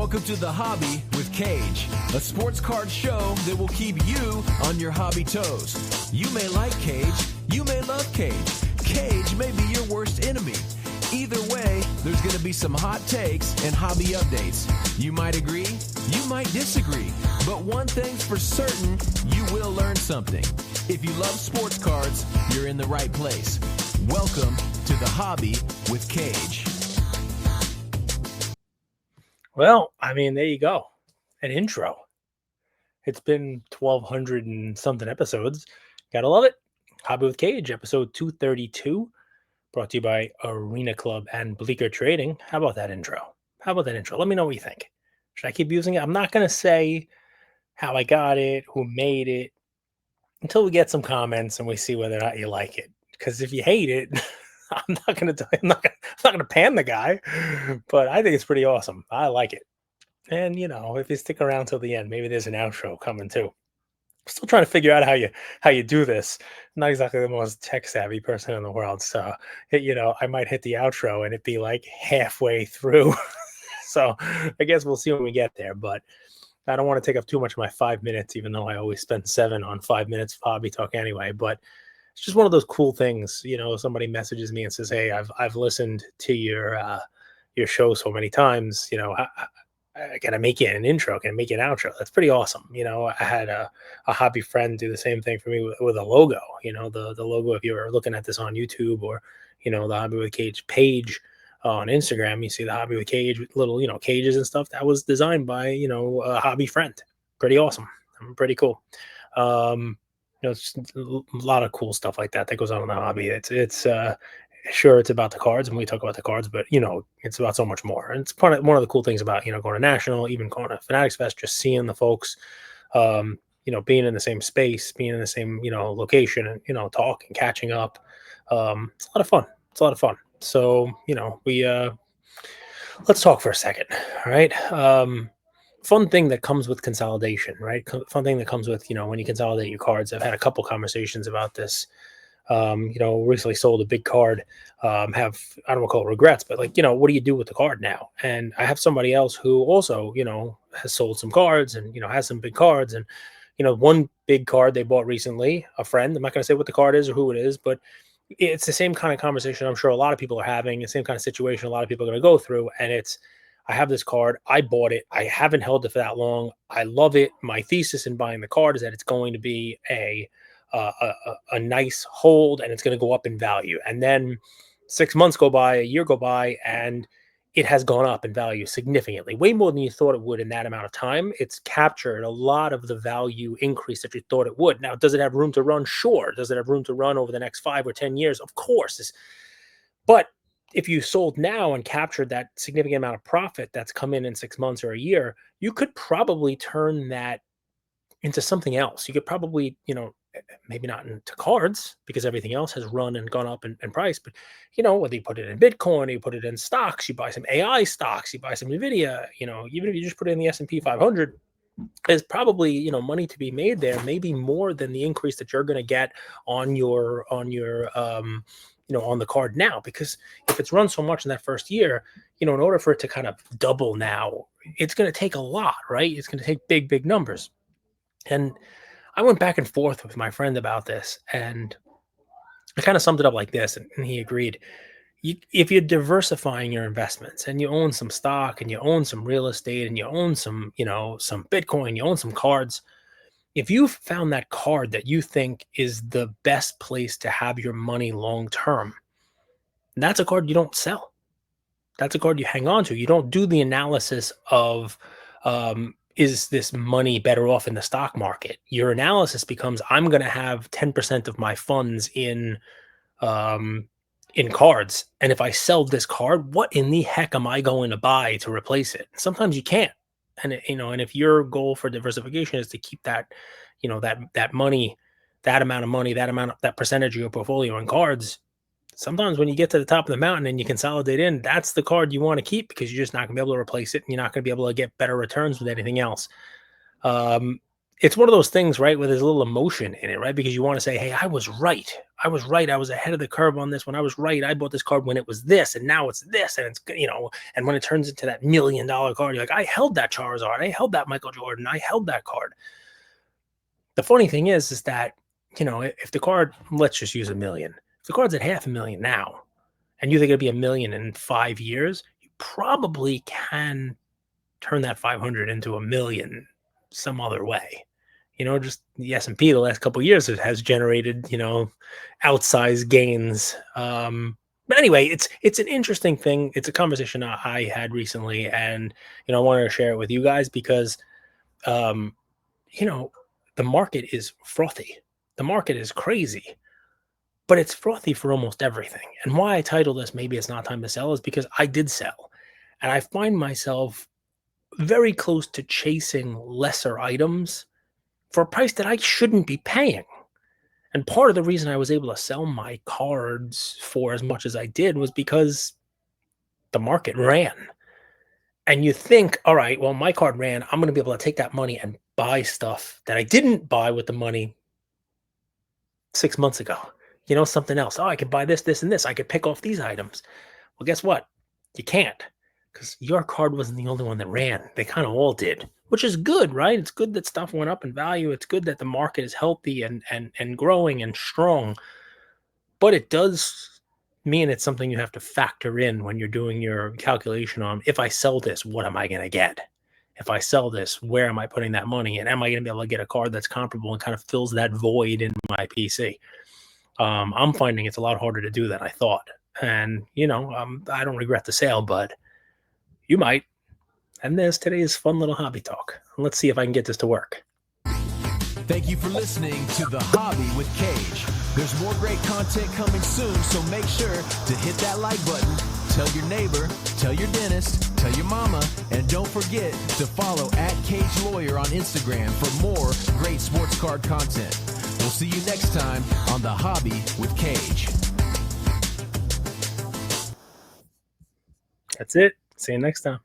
Welcome to The Hobby with Cage, a sports card show that will keep you on your hobby toes. You may like Cage, you may love Cage. Cage may be your worst enemy. Either way, there's going to be some hot takes and hobby updates. You might agree, you might disagree, but one thing's for certain, you will learn something. If you love sports cards, you're in the right place. Welcome to The Hobby with Cage. Well, I mean, there you go. An intro. It's been 1,200 and something episodes. Gotta love it. Hobby with Cage, episode 232, brought to you by Arena Club and Bleecker Trading. How about that intro? Let me know what you think. Should I keep using it? I'm not going to say how I got it, who made it, until we get some comments and we see whether or not you like it. Because if you hate it, I'm not going to pan the guy, but I think it's pretty awesome. I like it. And, you know, if you stick around till the end, maybe there's an outro coming too. Still trying to figure out how you do this. I'm not exactly the most tech savvy person in the world. So, you know, I might hit the outro and it be like halfway through. So I guess we'll see when we get there. But I don't want to take up too much of my 5 minutes, even though I always spend 7 on 5 minutes of hobby talk anyway. But it's just one of those cool things, you know. Somebody messages me and says, "Hey, I've listened to your show so many times. You know, I gotta make it an intro, can I make it an outro?" That's pretty awesome. You know, I had a hobby friend do the same thing for me with a logo. You know, the logo. If you're looking at this on YouTube or, you know, the Hobby with Cage page on Instagram, you see the Hobby with Cage with little, you know, cages and stuff. That was designed by, you know, a hobby friend. Pretty awesome. Pretty cool. You know, it's just a lot of cool stuff like that goes on in the hobby. It's sure, it's about the cards and we talk about the cards, but, you know, it's about so much more. And it's one of the cool things about, you know, going to National, even going to Fanatics Fest, just seeing the folks, you know, being in the same space, being in the same, you know, location, and, you know, talking, catching up. It's a lot of fun. So, you know, let's talk for a second. All right. Fun thing that comes with consolidation, right? Fun thing that comes with, you know, when you consolidate your cards. I've had a couple conversations about this. You know, recently sold a big card. I don't want to call it regrets, but, like, you know, what do you do with the card now? And I have somebody else who also, you know, has sold some cards and, you know, has some big cards. And, you know, one big card they bought recently, a friend, I'm not going to say what the card is or who it is, but it's the same kind of conversation I'm sure a lot of people are having, the same kind of situation a lot of people are going to go through. And it's, I have this card. I bought it. I haven't held it for that long. I love it. My thesis in buying the card is that it's going to be a nice hold and it's going to go up in value. And then 6 months go by, a year go by, and it has gone up in value significantly, way more than you thought it would in that amount of time. It's captured a lot of the value increase that you thought it would. Now, does it have room to run? Sure. Does it have room to run over the next 5 or 10 years? Of course. But if you sold now and captured that significant amount of profit that's come in 6 months or a year, you could probably turn that into something else. You could probably, you know, maybe not into cards because everything else has run and gone up in price, but, you know, whether you put it in Bitcoin, you put it in stocks, you buy some AI stocks, you buy some NVIDIA, you know, even if you just put it in the S&P 500, there's probably, you know, money to be made there, maybe more than the increase that you're going to get on your you know, on the card now. Because if it's run so much in that first year, you know, in order for it to kind of double now, it's going to take a lot, right? It's going to take big numbers. And I went back and forth with my friend about this, and I kind of summed it up like this, and he agreed. If you're diversifying your investments and you own some stock and you own some real estate and you own some, you know, some Bitcoin, you own some cards, if you found that card that you think is the best place to have your money long term, that's a card you don't sell. That's a card you hang on to. You don't do the analysis of, is this money better off in the stock market? Your analysis becomes, I'm going to have 10% of my funds in cards. And if I sell this card, what in the heck am I going to buy to replace it? Sometimes you can't. And, you know, and if your goal for diversification is to keep that, you know, that money, that amount of money, that percentage of your portfolio in cards, sometimes when you get to the top of the mountain and you consolidate in, that's the card you want to keep because you're just not going to be able to replace it. And you're not going to be able to get better returns with anything else. it's one of those things, right, where there's a little emotion in it, right? Because you want to say, hey, I was right. I was right. I was ahead of the curve on this one. I was right. I bought this card when it was this, and now it's this. And it's, and when it turns into that $1 million card, you're like, I held that Charizard. I held that Michael Jordan. I held that card. The funny thing is that, if the card, let's just use $1 million. If the card's at $500,000 now, and you think it'll be $1 million in 5 years, you probably can turn that 500 into $1 million some other way. Just the S&P the last couple of years has generated, outsized gains. But anyway, it's an interesting thing. It's a conversation I had recently, and I wanted to share it with you guys because, the market is frothy. The market is crazy, but it's frothy for almost everything. And why I title this "Maybe It's Not Time to Sell" is because I did sell, and I find myself very close to chasing lesser items for a price that I shouldn't be paying. And part of the reason I was able to sell my cards for as much as I did was because the market ran. And you think, all right, well, my card ran. I'm going to be able to take that money and buy stuff that I didn't buy with the money 6 months ago. Something else. Oh, I could buy this, this, and this. I could pick off these items. Well, guess what? You can't, because your card wasn't the only one that ran. They kind of all did, which is good, right? It's good that stuff went up in value. It's good that the market is healthy and growing and strong. But it does mean it's something you have to factor in when you're doing your calculation on, if I sell this, what am I going to get? If I sell this, where am I putting that money? And am I going to be able to get a card that's comparable and kind of fills that void in my PC? I'm finding it's a lot harder to do than I thought. And, I don't regret the sale, but you might. And there's today's fun little hobby talk. Let's see if I can get this to work. Thank you for listening to The Hobby with Cage. There's more great content coming soon, so make sure to hit that like button, tell your neighbor, tell your dentist, tell your mama, and don't forget to follow @CageLawyer on Instagram for more great sports card content. We'll see you next time on The Hobby with Cage. That's it. See you next time.